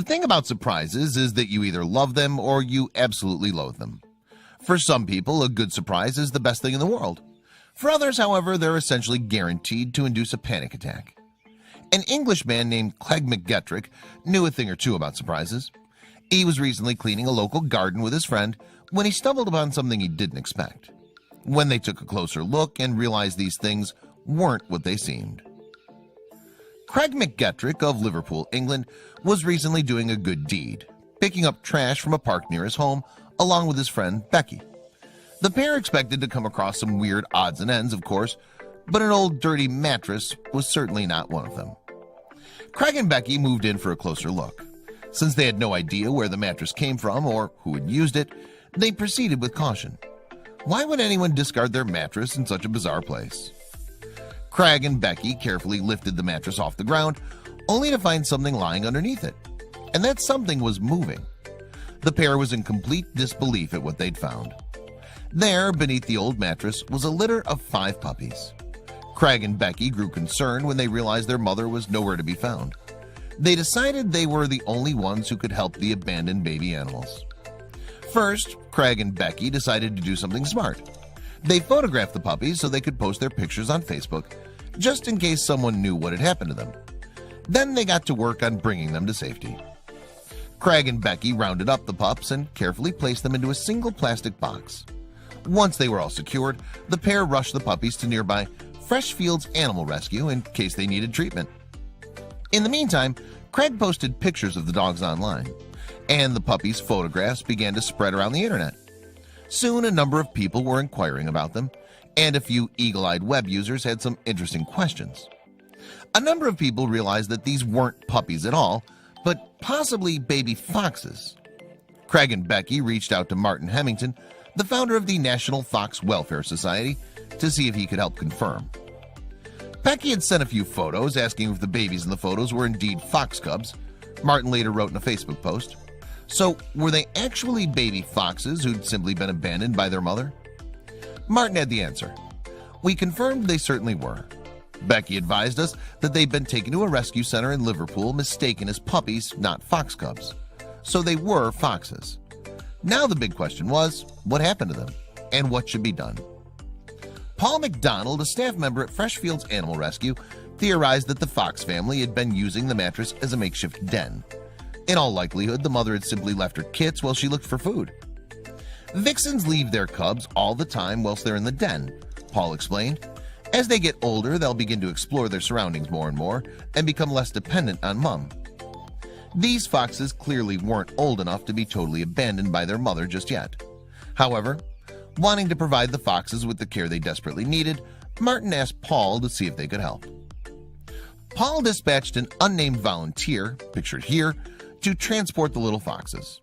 The thing about surprises is that you either love them or you absolutely loathe them. For some people, a good surprise is the best thing in the world. For others, however, they're essentially guaranteed to induce a panic attack. An Englishman named Clegg McGettrick knew a thing or two about surprises. He was recently cleaning a local garden with his friend when he stumbled upon something he didn't expect. When they took a closer look and realized these things weren't what they seemed. Craig McGettrick of Liverpool, England, was recently doing a good deed, picking up trash from a park near his home along with his friend Becky. The pair expected to come across some weird odds and ends, of course, but an old dirty mattress was certainly not one of them. Craig and Becky moved in for a closer look. Since they had no idea where the mattress came from or who had used it, they proceeded with caution. Why would anyone discard their mattress in such a bizarre place? Craig and Becky carefully lifted the mattress off the ground, only to find something lying underneath it. And that something was moving. The pair was in complete disbelief at what they'd found. There, beneath the old mattress, was a litter of 5 puppies. Craig and Becky grew concerned when they realized their mother was nowhere to be found. They decided they were the only ones who could help the abandoned baby animals. First, Craig and Becky decided to do something smart. They photographed the puppies so they could post their pictures on Facebook, just in case someone knew what had happened to them. Then they got to work on bringing them to safety. Craig and Becky rounded up the pups and carefully placed them into a single plastic box. Once they were all secured, the pair rushed the puppies to nearby Freshfields Animal Rescue in case they needed treatment. In the meantime, Craig posted pictures of the dogs online, and the puppies' photographs began to spread around the internet. Soon a number of people were inquiring about them, and a few eagle-eyed web users had some interesting questions. A number of people realized that these weren't puppies at all, but possibly baby foxes. Craig and Becky reached out to Martin Hemington, the founder of the National Fox Welfare Society, to see if he could help confirm. Becky had sent a few photos asking if the babies in the photos were indeed fox cubs. Martin later wrote in a Facebook post, "So, were they actually baby foxes who'd simply been abandoned by their mother?" Martin had the answer. "We confirmed they certainly were." Becky advised us that they'd been taken to a rescue center in Liverpool mistaken as puppies, not fox cubs. So they were foxes. Now the big question was, what happened to them? And what should be done? Paul McDonald, a staff member at Freshfields Animal Rescue, theorized that the fox family had been using the mattress as a makeshift den. In all likelihood, the mother had simply left her kits while she looked for food. "Vixens leave their cubs all the time whilst they're in the den," Paul explained. "As they get older, they'll begin to explore their surroundings more and more and become less dependent on mom." These foxes clearly weren't old enough to be totally abandoned by their mother just yet. However, wanting to provide the foxes with the care they desperately needed, Martin asked Paul to see if they could help. Paul dispatched an unnamed volunteer, pictured here, to transport the little foxes.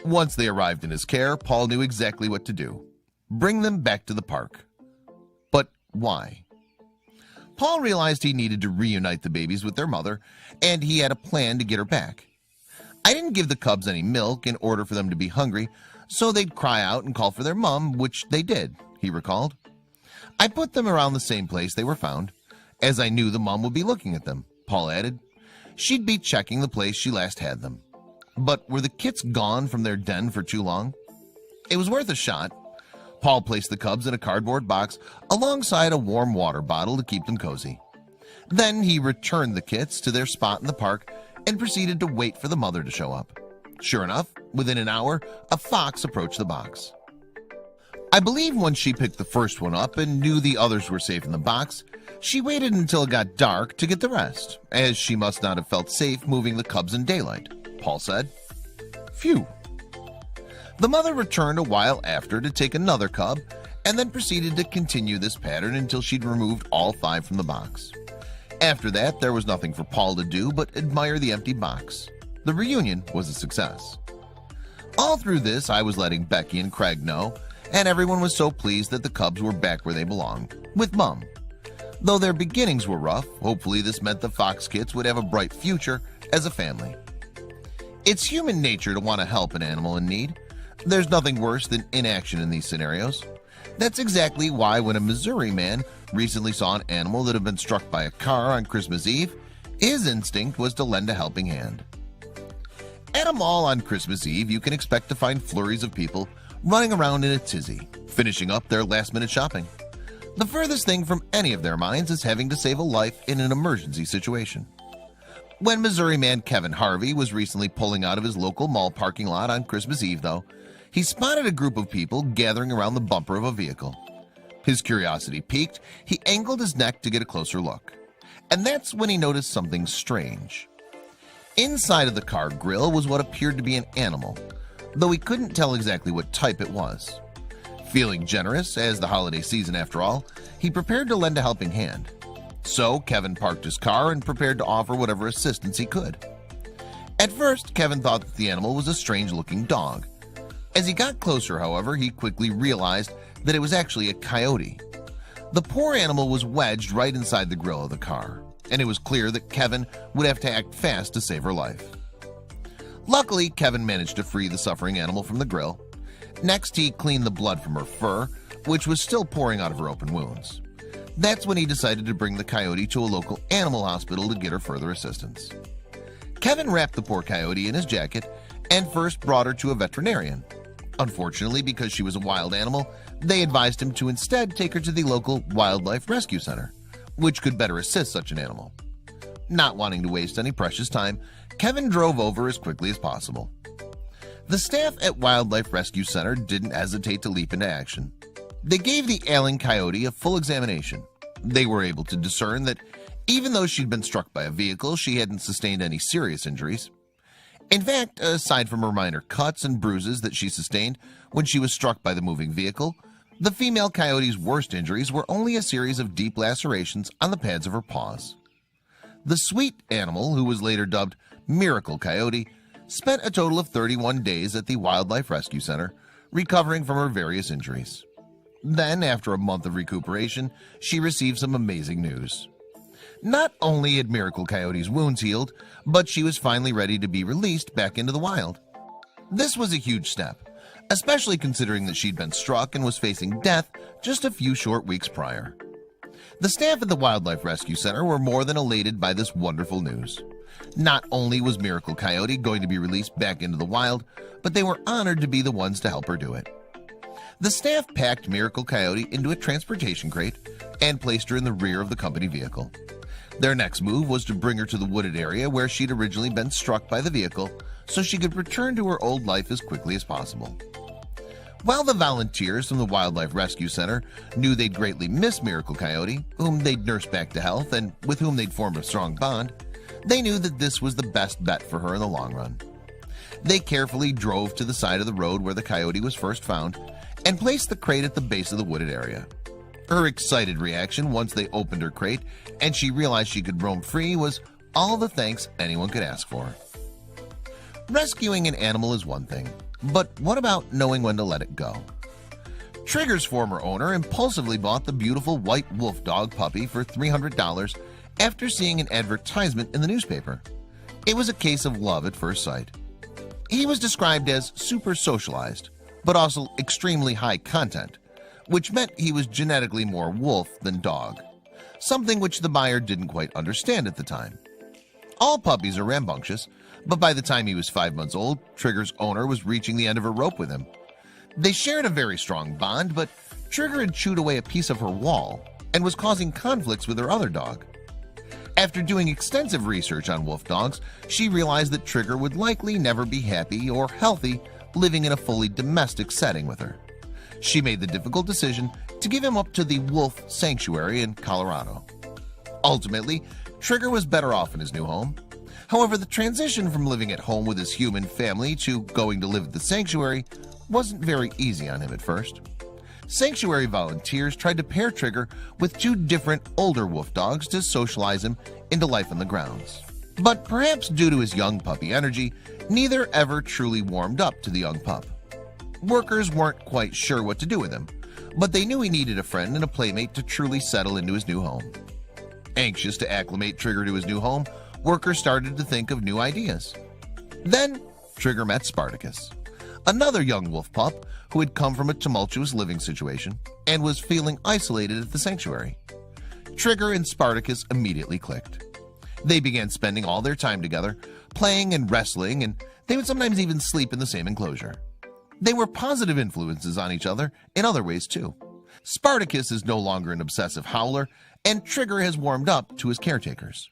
Once they arrived in his care, Paul knew exactly what to do: bring them back to the park. But why? Paul realized he needed to reunite the babies with their mother, and he had a plan to get her back. "I didn't give the cubs any milk in order for them to be hungry, so they'd cry out and call for their mom, which they did," he recalled. "I put them around the same place they were found, as I knew the mom would be looking at them," Paul added. "She'd be checking the place she last had them." But were the kits gone from their den for too long? It was worth a shot. Paul placed the cubs in a cardboard box alongside a warm water bottle to keep them cozy. Then he returned the kits to their spot in the park and proceeded to wait for the mother to show up. Sure enough, within an hour, a fox approached the box. I believe once she picked the first one up and knew the others were safe in the box, she waited until it got dark to get the rest, as she must not have felt safe moving the cubs in daylight, Paul said. Phew. The mother returned a while after to take another cub and then proceeded to continue this pattern until she'd removed all 5 from the box. After that, there was nothing for Paul to do but admire the empty box. The reunion was a success. All through this, I was letting Becky and Craig know, and everyone was so pleased that the cubs were back where they belonged, with Mom. Though their beginnings were rough, hopefully this meant the fox kits would have a bright future as a family. It's human nature to want to help an animal in need. There's nothing worse than inaction in these scenarios. That's exactly why when a Missouri man recently saw an animal that had been struck by a car on Christmas Eve, his instinct was to lend a helping hand. At a mall on Christmas Eve, you can expect to find flurries of people running around in a tizzy, finishing up their last-minute shopping. The furthest thing from any of their minds is having to save a life in an emergency situation. When Missouri man Kevin Harvey was recently pulling out of his local mall parking lot on Christmas Eve, though, he spotted a group of people gathering around the bumper of a vehicle. His curiosity piqued, he angled his neck to get a closer look. And that's when he noticed something strange. Inside of the car grill was what appeared to be an animal, though he couldn't tell exactly what type it was. Feeling generous, as the holiday season after all, he prepared to lend a helping hand. So Kevin parked his car and prepared to offer whatever assistance he could. At first, Kevin thought that the animal was a strange-looking dog. As he got closer, however, he quickly realized that it was actually a coyote. The poor animal was wedged right inside the grill of the car, and it was clear that Kevin would have to act fast to save her life. Luckily, Kevin managed to free the suffering animal from the grill. Next, he cleaned the blood from her fur, which was still pouring out of her open wounds. That's when he decided to bring the coyote to a local animal hospital to get her further assistance. Kevin wrapped the poor coyote in his jacket and first brought her to a veterinarian. Unfortunately, because she was a wild animal, they advised him to instead take her to the local wildlife rescue center, which could better assist such an animal. Not wanting to waste any precious time, Kevin drove over as quickly as possible. The staff at Wildlife Rescue Center didn't hesitate to leap into action. They gave the ailing coyote a full examination. They were able to discern that even though she'd been struck by a vehicle, she hadn't sustained any serious injuries. In fact, aside from her minor cuts and bruises that she sustained when she was struck by the moving vehicle, the female coyote's worst injuries were only a series of deep lacerations on the pads of her paws. The sweet animal, who was later dubbed Miracle Coyote, spent a total of 31 days at the Wildlife Rescue Center, recovering from her various injuries. Then, after a month of recuperation, she received some amazing news. Not only had Miracle Coyote's wounds healed, but she was finally ready to be released back into the wild. This was a huge step, especially considering that she'd been struck and was facing death just a few short weeks prior. The staff at the Wildlife Rescue Center were more than elated by this wonderful news. Not only was Miracle Coyote going to be released back into the wild, but they were honored to be the ones to help her do it. The staff packed Miracle Coyote into a transportation crate and placed her in the rear of the company vehicle. Their next move was to bring her to the wooded area where she'd originally been struck by the vehicle so she could return to her old life as quickly as possible. While the volunteers from the Wildlife Rescue Center knew they'd greatly miss Miracle Coyote, whom they'd nursed back to health and with whom they'd formed a strong bond, they knew that this was the best bet for her in the long run. They carefully drove to the side of the road where the coyote was first found and placed the crate at the base of the wooded area. Her excited reaction once they opened her crate and she realized she could roam free was all the thanks anyone could ask for. Rescuing an animal is one thing, but what about knowing when to let it go? Trigger's former owner impulsively bought the beautiful white wolf dog puppy for $300 after seeing an advertisement in the newspaper. It was a case of love at first sight. He was described as super socialized, but also extremely high content, which meant he was genetically more wolf than dog, something which the buyer didn't quite understand at the time. All puppies are rambunctious, but by the time he was 5 months old, Trigger's owner was reaching the end of her rope with him. They shared a very strong bond, but Trigger had chewed away a piece of her wall and was causing conflicts with her other dog. After doing extensive research on wolf dogs, she realized that Trigger would likely never be happy or healthy living in a fully domestic setting with her. She made the difficult decision to give him up to the wolf sanctuary in Colorado. Ultimately, Trigger was better off in his new home. However, the transition from living at home with his human family to going to live at the sanctuary wasn't very easy on him at first. Sanctuary volunteers tried to pair Trigger with 2 different older wolf dogs to socialize him into life on the grounds. But perhaps due to his young puppy energy, neither ever truly warmed up to the young pup. Workers weren't quite sure what to do with him, but they knew he needed a friend and a playmate to truly settle into his new home. Anxious to acclimate Trigger to his new home, workers started to think of new ideas. Then Trigger met Spartacus, another young wolf pup who had come from a tumultuous living situation and was feeling isolated at the sanctuary. Trigger and Spartacus immediately clicked. They began spending all their time together, playing and wrestling, and They would sometimes even sleep in the same enclosure. They were positive influences on each other in other ways too. Spartacus is no longer an obsessive howler, and Trigger has warmed up to his caretakers.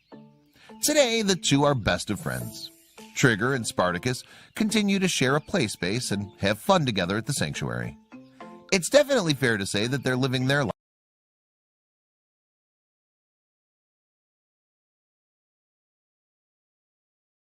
Today, the two are best of friends. Trigger and Spartacus continue to share a play space and have fun together at the sanctuary. It's definitely fair to say that they're living their